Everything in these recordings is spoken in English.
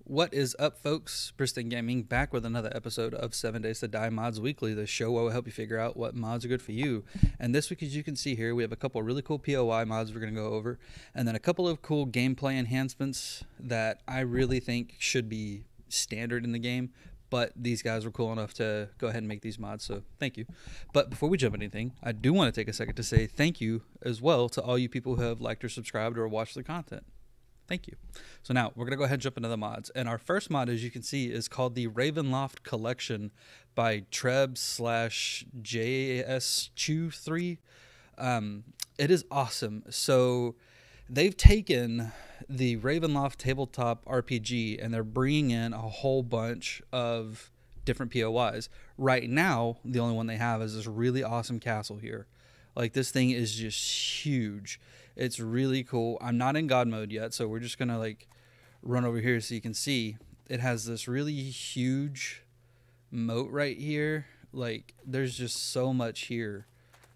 What is up, folks? Pristine Gaming back with another episode of 7 Days to Die Mods Weekly, the show where we'll help you figure out what mods are good for you. And this week, as you can see here, we have a couple of really cool POI mods we're going to go over, and then a couple of cool gameplay enhancements that I really think should be standard in the game, but these guys were cool enough to go ahead and make these mods, so thank you. But before we jump into anything, I do want to take a second to say thank you as well to all you people who have liked or subscribed or watched the content. Thank you. So now we're going to go ahead and jump into the mods. And our first mod, as you can see, is called the Ravenloft Collection by Treb/JS3. It is awesome. So they've taken the Ravenloft tabletop RPG and they're bringing in a whole bunch of different POIs. Right now, the only one they have is this really awesome castle here. Like, this thing is just huge. It's really cool. I'm not in God mode yet, so we're just going to, like, run over here so you can see. It has this really huge moat right here. Like, there's just so much here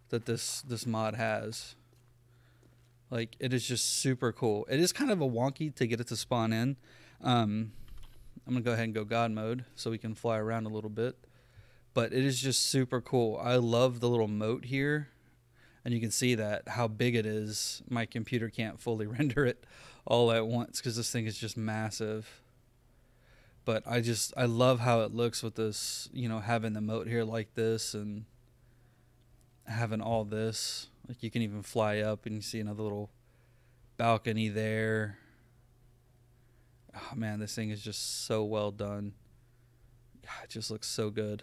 that this mod has. Like, it is just super cool. It is kind of a wonky to get it to spawn in. I'm going to go ahead and go God mode so we can fly around a little bit. But it is just super cool. I love the little moat here. And you can see that how big it is. My computer can't fully render it all at once because this thing is just massive. But I love how it looks with this, you know, having the moat here like this and having all this. Like, you can even fly up and you see another little balcony there. Oh man, this thing is just so well done. God, it just looks so good.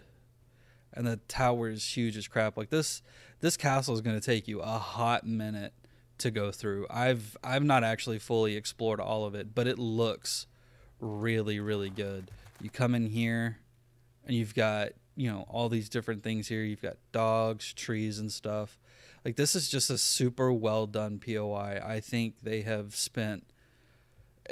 And the tower is huge as crap. Like, this castle is going to take you a hot minute to go through. I've not actually fully explored all of it, but it looks really, really good. You come in here and you've got, you know, all these different things here. You've got dogs, trees and stuff. Like, this is just a super well done POI. I think they have spent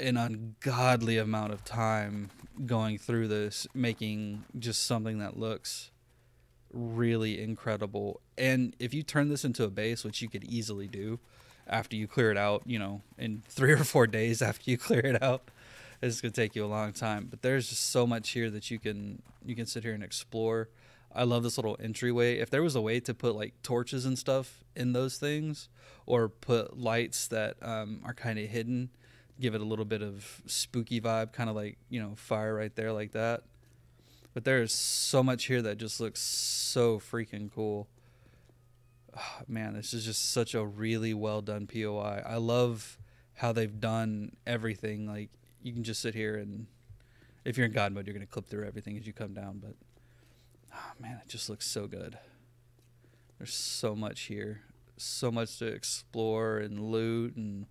an ungodly amount of time going through this, making just something that looks really incredible. And if you turn this into a base, which you could easily do after you clear it out, you know, in 3 or 4 days after you clear it out, it's gonna take you a long time. But there's just so much here that you can sit here and explore. I love this little entryway. If there was a way to put like torches and stuff in those things, or put lights that are kind of hidden, give it a little bit of spooky vibe, kind of like, you know, fire right there like that. But there's so much here that just looks so freaking cool. Oh, man, this is just such a really well done POI. I love how they've done everything. Like, you can just sit here and if you're in God mode, you're going to clip through everything as you come down. But, oh, man, it just looks so good. There's so much here. So much to explore and loot and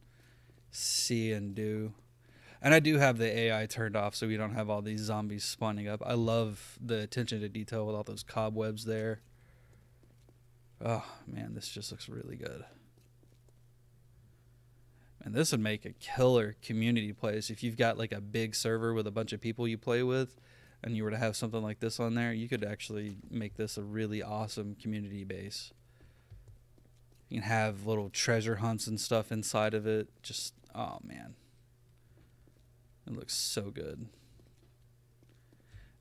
see and do. And I do have the AI turned off so we don't have all these zombies spawning up. I love the attention to detail with all those cobwebs there. Oh, man, this just looks really good. And this would make a killer community place. If you've got like a big server with a bunch of people you play with and you were to have something like this on there, you could actually make this a really awesome community base. You can have little treasure hunts and stuff inside of it. Just, oh, man. It looks so good.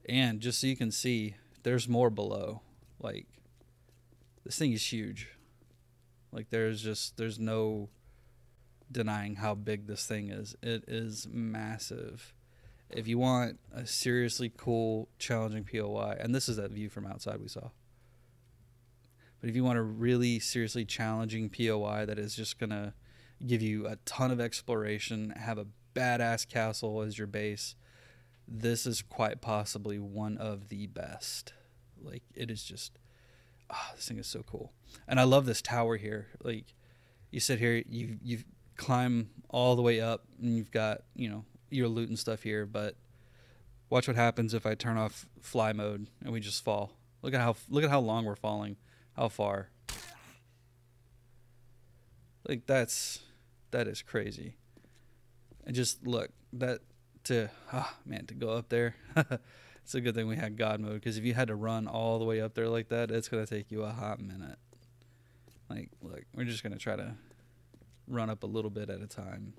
And just so you can see, there's more below. Like, this thing is huge. Like, there's no denying how big this thing is. It is massive. If you want a seriously cool, challenging POI, and this is that view from outside we saw. But if you want a really seriously challenging POI that is just going to give you a ton of exploration, have a badass castle as your base, this is quite possibly one of the best. Like, it is just, this thing is so cool. And I love this tower here. Like, you sit here, you climb all the way up and you've got, you know, your loot and stuff here, but watch what happens if I turn off fly mode and we just fall. Look at how long we're falling, how far. Like, that is crazy. And just look, to go up there. It's a good thing we had God mode, because if you had to run all the way up there like that, it's going to take you a hot minute. Like, look, we're just going to try to run up a little bit at a time.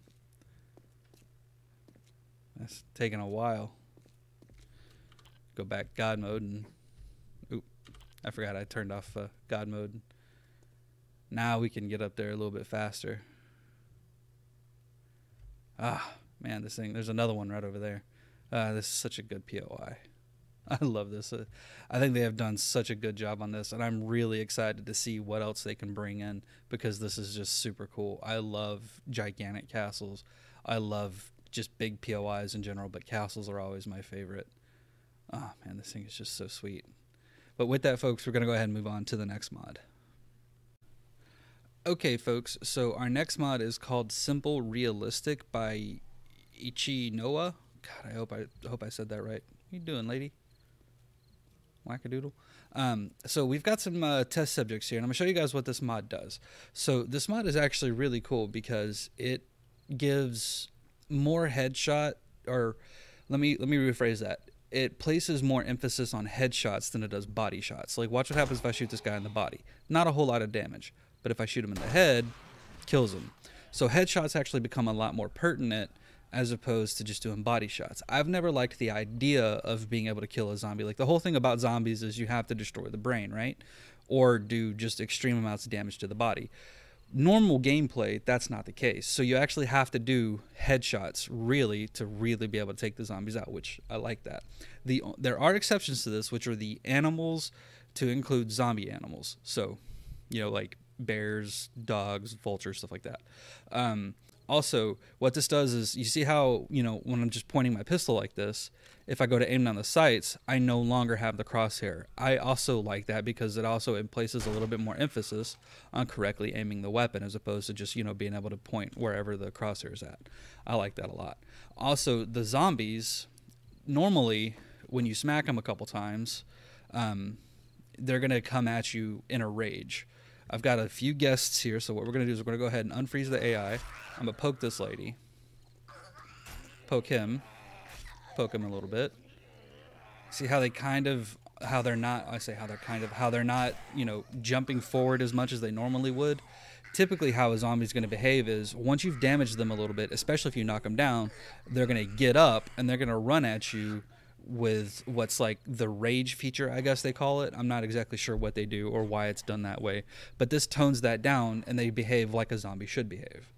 That's taking a while. Go back God mode and... Oop. I forgot I turned off God mode. Now we can get up there a little bit faster. Ah, man, this thing... There's another one right over there. This is such a good POI. I love this. I think they have done such a good job on this, and I'm really excited to see what else they can bring in, because this is just super cool. I love gigantic castles. I love just big POIs in general, but castles are always my favorite. Oh, man, this thing is just so sweet. But with that, folks, we're going to go ahead and move on to the next mod. Okay, folks, so our next mod is called Simple Realistic by Ichinoa. God, I hope I said that right. What you doing, lady? Wackadoodle. So we've got some test subjects here, and I'm gonna show you guys what this mod does. So this mod is actually really cool because it gives more headshot, or let me rephrase that. It places more emphasis on headshots than it does body shots. Like, watch what happens if I shoot this guy in the body. Not a whole lot of damage, but if I shoot him in the head, kills him. So headshots actually become a lot more pertinent as opposed to just doing body shots. I've never liked the idea of being able to kill a zombie. Like, the whole thing about zombies is you have to destroy the brain, right? Or do just extreme amounts of damage to the body. Normal gameplay, that's not the case. So you actually have to do headshots really to really be able to take the zombies out, which I like that. There are exceptions to this, which are the animals, to include zombie animals. So, you know, like bears, dogs, vultures, stuff like that. Also, what this does is, you see how, you know, when I'm just pointing my pistol like this, if I go to aim down the sights, I no longer have the crosshair. I also like that because it places a little bit more emphasis on correctly aiming the weapon as opposed to just, you know, being able to point wherever the crosshair is at. I like that a lot. Also, the zombies, normally, when you smack them a couple times, they're going to come at you in a rage. I've got a few guests here, so what we're going to do is we're going to go ahead and unfreeze the AI. I'm going to poke this lady. Poke him. Poke him a little bit. See how they how they're not, you know, jumping forward as much as they normally would. Typically how a zombie's going to behave is, once you've damaged them a little bit, especially if you knock them down, they're going to get up and they're going to run at you with what's like the rage feature, I guess they call it. I'm not exactly sure what they do or why it's done that way, but this tones that down and they behave like a zombie should behave.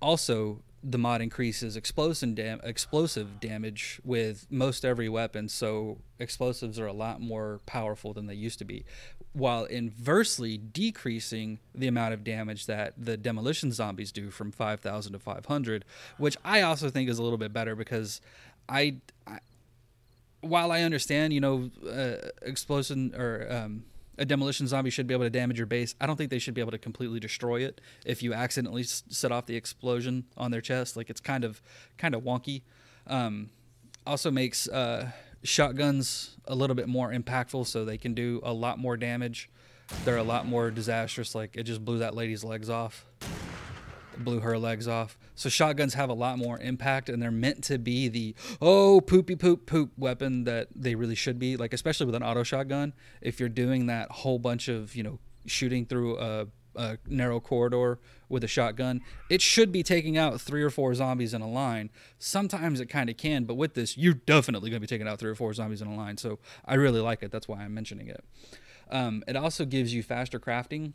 Also, the mod increases explosive damage with most every weapon, so explosives are a lot more powerful than they used to be, while inversely decreasing the amount of damage that the demolition zombies do from 5,000 to 500, which I also think is a little bit better, because while I understand, you know, explosion or a demolition zombie should be able to damage your base, I don't think they should be able to completely destroy it if you accidentally set off the explosion on their chest. Like, it's kind of wonky. Also makes shotguns a little bit more impactful, so they can do a lot more damage. They're a lot more disastrous. Like, it just blew that lady's legs off. Blew her legs off. So shotguns have a lot more impact, and they're meant to be the poopy poop weapon that they really should be. Like, especially with an auto shotgun, if you're doing that whole bunch of, you know, shooting through a narrow corridor with a shotgun, it should be taking out 3 or 4 zombies in a line. Sometimes it kind of can, but with this, you're definitely going to be taking out 3 or 4 zombies in a line. So I really like it. That's why I'm mentioning it. It also gives you faster crafting,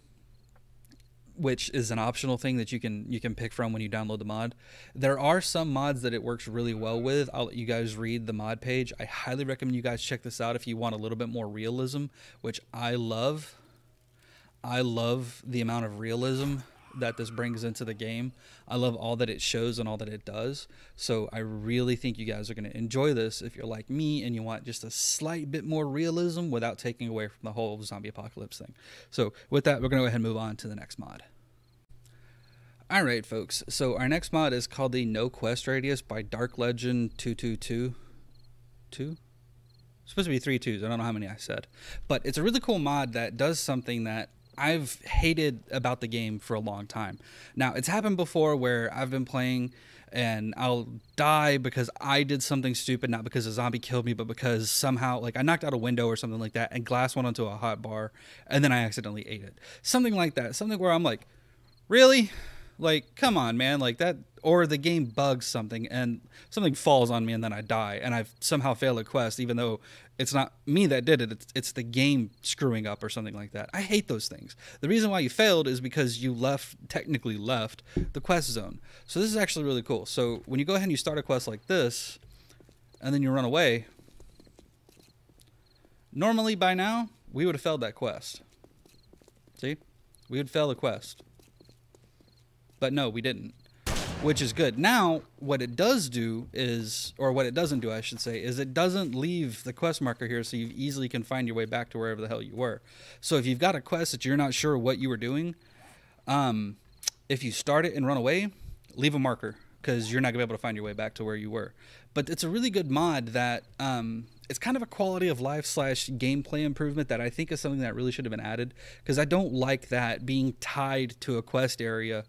which is an optional thing that you can pick from when you download the mod. There are some mods that it works really well with. I'll let you guys read the mod page. I highly recommend you guys check this out if you want a little bit more realism, which I love. I love the amount of realism that this brings into the game. I love all that it shows and all that it does. So I really think you guys are going to enjoy this if you're like me and you want just a slight bit more realism without taking away from the whole zombie apocalypse thing. So with that, we're going to go ahead and move on to the next mod. Alright, folks, so our next mod is called the No Quest Radius by Dark Legend 222. It's supposed to be 3 2s. I don't know how many I said. But it's a really cool mod that does something that I've hated about the game for a long time. Now, it's happened before where I've been playing and I'll die because I did something stupid, not because a zombie killed me, but because somehow, like, I knocked out a window or something like that and glass went onto a hot bar and then I accidentally ate it. Something like that. Something where I'm like, really? Like, come on, man. Like, that or the game bugs something and something falls on me and then I die and I've somehow failed a quest, even though it's not me that did it. It's the game screwing up or something like that. I hate those things. The reason why you failed is because you technically left the quest zone. So this is actually really cool. So when you go ahead and you start a quest like this and then you run away, normally by now we would have failed that quest. See? We would fail the quest. But no, we didn't. Which is good. Now, what it does do is, or what it doesn't do, I should say, is it doesn't leave the quest marker here so you easily can find your way back to wherever the hell you were. So if you've got a quest that you're not sure what you were doing, if you start it and run away, leave a marker because you're not going to be able to find your way back to where you were. But it's a really good mod that it's kind of a quality of life / gameplay improvement that I think is something that really should have been added, because I don't like that being tied to a quest area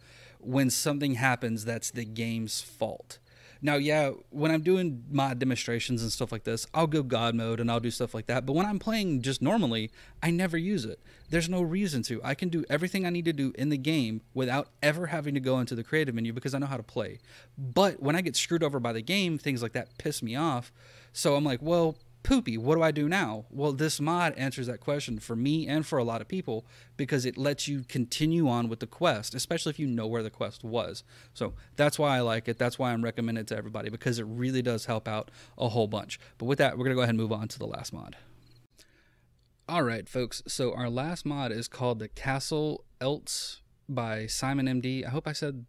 when something happens that's the game's fault. Now, yeah, when I'm doing mod demonstrations and stuff like this, I'll go God mode and I'll do stuff like that. But when I'm playing just normally, I never use it. There's no reason to. I can do everything I need to do in the game without ever having to go into the creative menu because I know how to play. But when I get screwed over by the game, things like that piss me off. So I'm like, well, poopy, what do I do now? Well, this mod answers that question for me and for a lot of people because it lets you continue on with the quest, especially if you know where the quest was. So that's why I like it. That's why I'm recommending it to everybody, because it really does help out a whole bunch. But with that, we're going to go ahead and move on to the last mod. All right, folks. So our last mod is called the Castle Eltz by Simon MD. I hope I said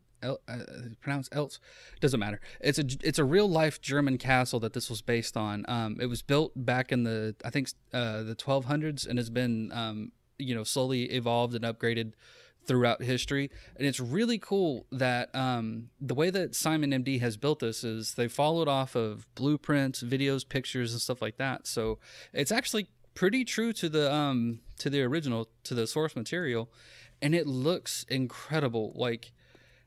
pronounced Eltz. Doesn't matter. It's a real life German castle that this was based on. It was built back in the, I think, the 1200s, and has been slowly evolved and upgraded throughout history. And it's really cool that the way that Simon MD has built this is they followed off of blueprints, videos, pictures, and stuff like that. So it's actually pretty true to the original, to the source material, and it looks incredible. Like,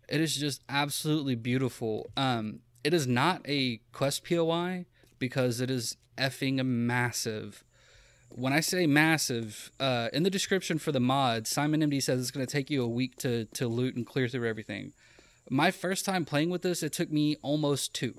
it is just absolutely beautiful. It is not a quest POI because it is effing massive. When I say massive, in the description for the mod, Simon MD says it's going to take you a week to loot and clear through everything. My first time playing with this, it took me almost 2.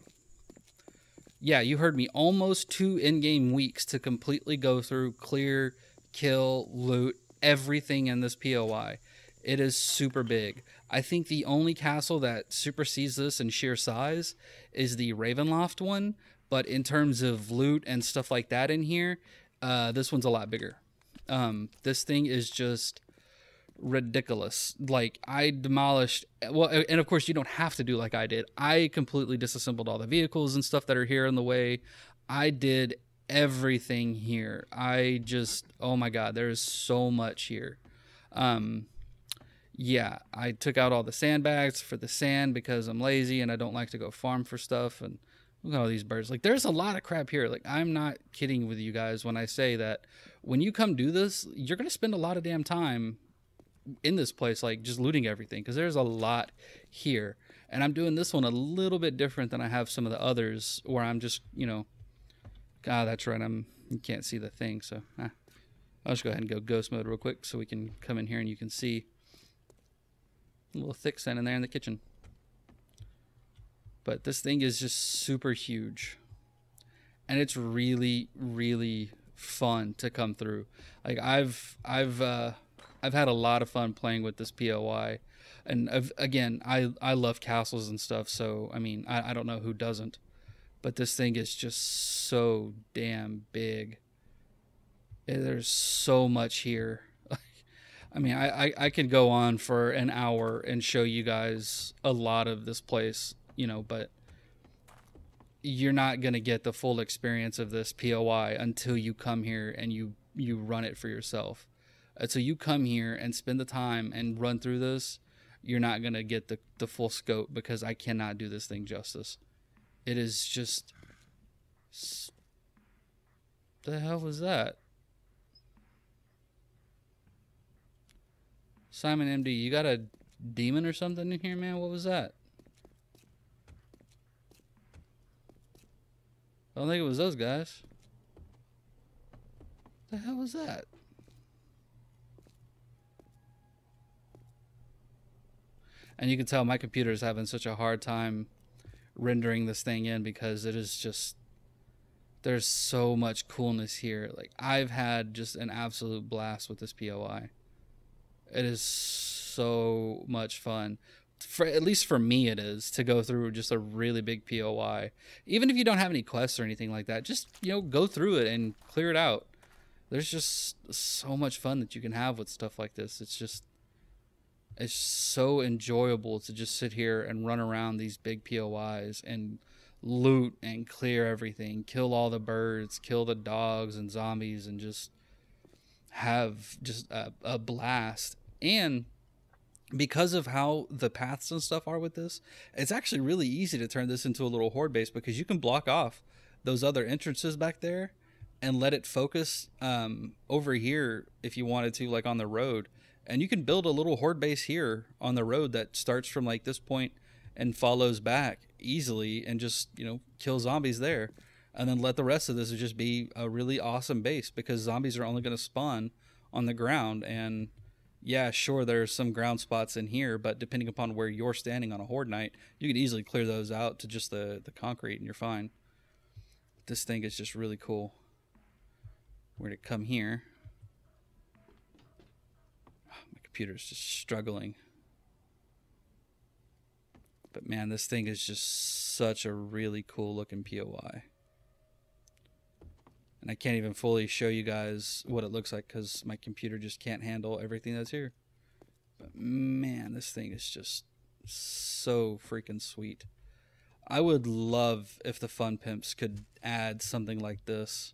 Yeah, you heard me. Almost 2 in-game weeks to completely go through, clear, kill, loot, everything in this POI. It is super big. I think the only castle that supersedes this in sheer size is the Ravenloft one, but in terms of loot and stuff like that in here, this one's a lot bigger. This thing is just ridiculous. Like, I demolished, well, and of course you don't have to do like I did. I completely disassembled all the vehicles and stuff that are here in the way. I did everything here. I just, oh my God, there is so much here. Yeah, I took out all the sandbags for the sand because I'm lazy and I don't like to go farm for stuff. And look at all these birds. Like, there's a lot of crap here. Like, I'm not kidding with you guys when I say that when you come do this, you're going to spend a lot of damn time in this place, like just looting everything, because there's a lot here. And I'm doing this one a little bit different than I have some of the others where I'm just, that's right. You can't see the thing. So I'll just go ahead and go ghost mode real quick so we can come in here and you can see. A little thick sand in there in the kitchen. But this thing is just super huge. And it's really, really fun to come through. Like, I've had a lot of fun playing with this POI. And again, I love castles and stuff, so I mean, I don't know who doesn't. But this thing is just so damn big. There's so much here. I mean, I could go on for an hour and show you guys a lot of this place, but you're not going to get the full experience of this POI until you come here and you run it for yourself. Until you come here and spend the time and run through this, you're not going to get the full scope, because I cannot do this thing justice. It is just... The hell was that? Simon MD, you got a demon or something in here, man? What was that? I don't think it was those guys. What the hell was that? And you can tell my computer is having such a hard time rendering this thing in because it is just, there's so much coolness here. Like, I've had just an absolute blast with this POI. It is so much fun. At least for me it is, to go through just a really big POI. Even if you don't have any quests or anything like that, just, you know, go through it and clear it out. There's just so much fun that you can have with stuff like this. It's so enjoyable to just sit here and run around these big POIs and loot and clear everything, kill all the birds, kill the dogs and zombies, and just have just a blast. And because of how the paths and stuff are with this, it's actually really easy to turn this into a little horde base, because you can block off those other entrances back there and let it focus over here if you wanted to, like on the road. And you can build a little horde base here on the road that starts from like this point and follows back easily, and just, you know, kill zombies there, and then let the rest of this just be a really awesome base, because zombies are only going to spawn on the ground. And yeah, sure, there's some ground spots in here, but depending upon where you're standing on a horde night, you can easily clear those out to just the concrete and you're fine. This thing is just really cool. We're to come here. My computer's just struggling. But man, this thing is just such a really cool looking POI. And I can't even fully show you guys what it looks like because my computer just can't handle everything that's here. But man, this thing is just so freaking sweet. I would love if the Fun Pimps could add something like this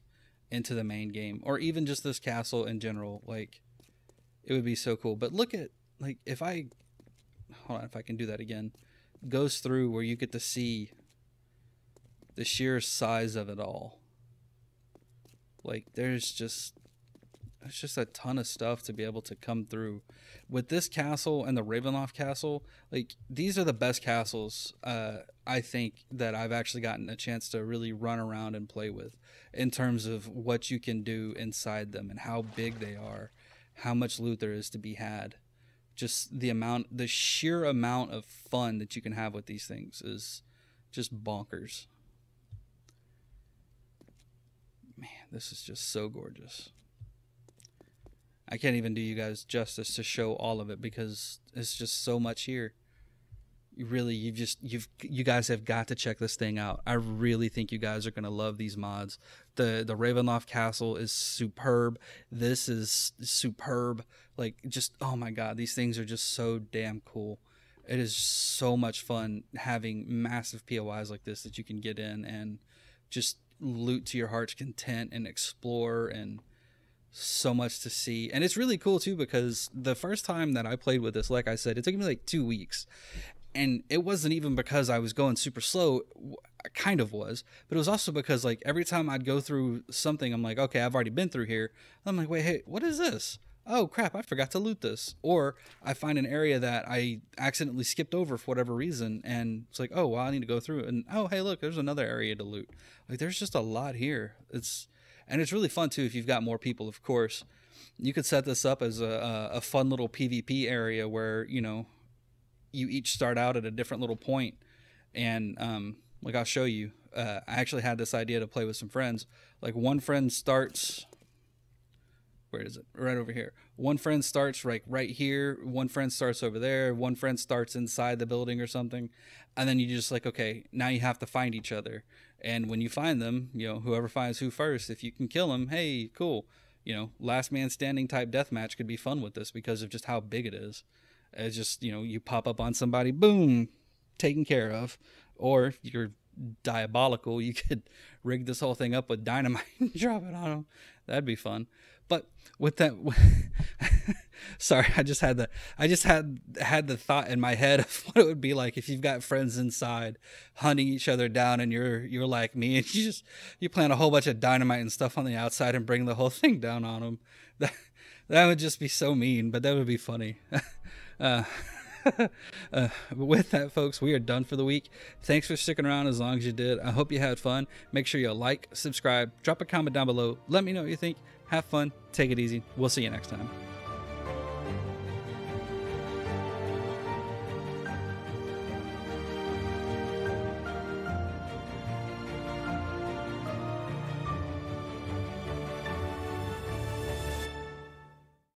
into the main game, or even just this castle in general. Like, it would be so cool. But look at, like, if I, hold on, if I can do that again, goes through where you get to see the sheer size of it all. Like, there's just a ton of stuff to be able to come through with this castle and the Ravenloft castle. Like, these are the best castles I think that I've actually gotten a chance to really run around and play with, in terms of what you can do inside them and how big they are, how much loot there is to be had. Just the sheer amount of fun that you can have with these things is just bonkers. Man, this is just so gorgeous. I can't even do you guys justice to show all of it because it's just so much here. You guys have got to check this thing out. I really think you guys are going to love these mods. The Ravenloft castle is superb. This is superb. Like, just, oh my god, these things are just so damn cool. It is so much fun having massive POIs like this that you can get in and just loot to your heart's content and explore, and so much to see. And it's really cool too, because the first time that I played with this, like I said, it took me like 2 weeks. And it wasn't even because I was going super slow. I kind of was, but it was also because, like, every time I'd go through something, I'm like, okay, I've already been through here. I'm like, wait, hey, what is this? Oh crap, I forgot to loot this. Or I find an area that I accidentally skipped over for whatever reason, and it's like, oh well, I need to go through it. And oh hey, look, there's another area to loot. Like, there's just a lot here. It's really fun too if you've got more people, of course. You could set this up as a fun little PvP area where, you know, you each start out at a different little point. And like, I'll show you. I actually had this idea to play with some friends. Like, one friend starts, where is it? Right over here. One friend starts right here. One friend starts over there. One friend starts inside the building or something. And then you just, like, okay, now you have to find each other. And when you find them, you know, whoever finds who first, if you can kill them, hey, cool. You know, last man standing type deathmatch could be fun with this because of just how big it is. It's just, you know, you pop up on somebody, boom, taken care of. Or if you're diabolical, you could rig this whole thing up with dynamite and drop it on them. That'd be fun. But with that, sorry, I just had the thought in my head of what it would be like if you've got friends inside hunting each other down, and you're like me, and you plant a whole bunch of dynamite and stuff on the outside and bring the whole thing down on them. That would just be so mean, but that would be funny. But with that, folks, we are done for the week. Thanks for sticking around as long as you did. I hope you had fun. Make sure you like, subscribe, drop a comment down below. Let me know what you think. Have fun. Take it easy. We'll see you next time.